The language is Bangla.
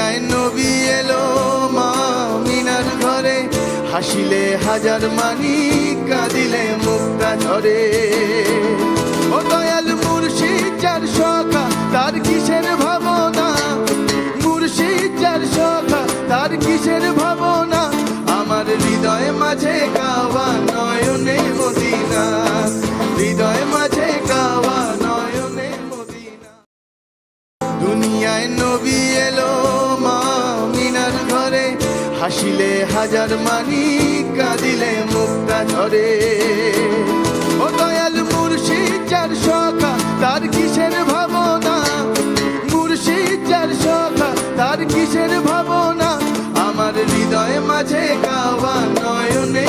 দুনিয়ায় নবী এলো মা মিনার ঘরে, হাসিলে হাজার মানি কাঁদিলে মুক্তা ঝরে। ও দয়াল মুর্শিদ যার সখা তার কিসের ভাবনা, মুর্শিদ যার সখা তার কিসের ভাবনা, আমার হৃদয় মাঝে কাওয়া নয়নে মদিনা, হৃদয় মাঝে কাওয়া নয়নে মদিনা। দুনিয়ায় নবী এলো মা মিনার ঘরে, হাসিলে হাজার মানি কাঁদিলে মুক্তা ঝরে। ও দয়াল মুর্শিদ যার সখা তার কিসের ভাবনা, মুর্শিদ যার সখা তার কিসের ভাবনা, আমার হৃদয় মাঝে কাওয়া নয়নে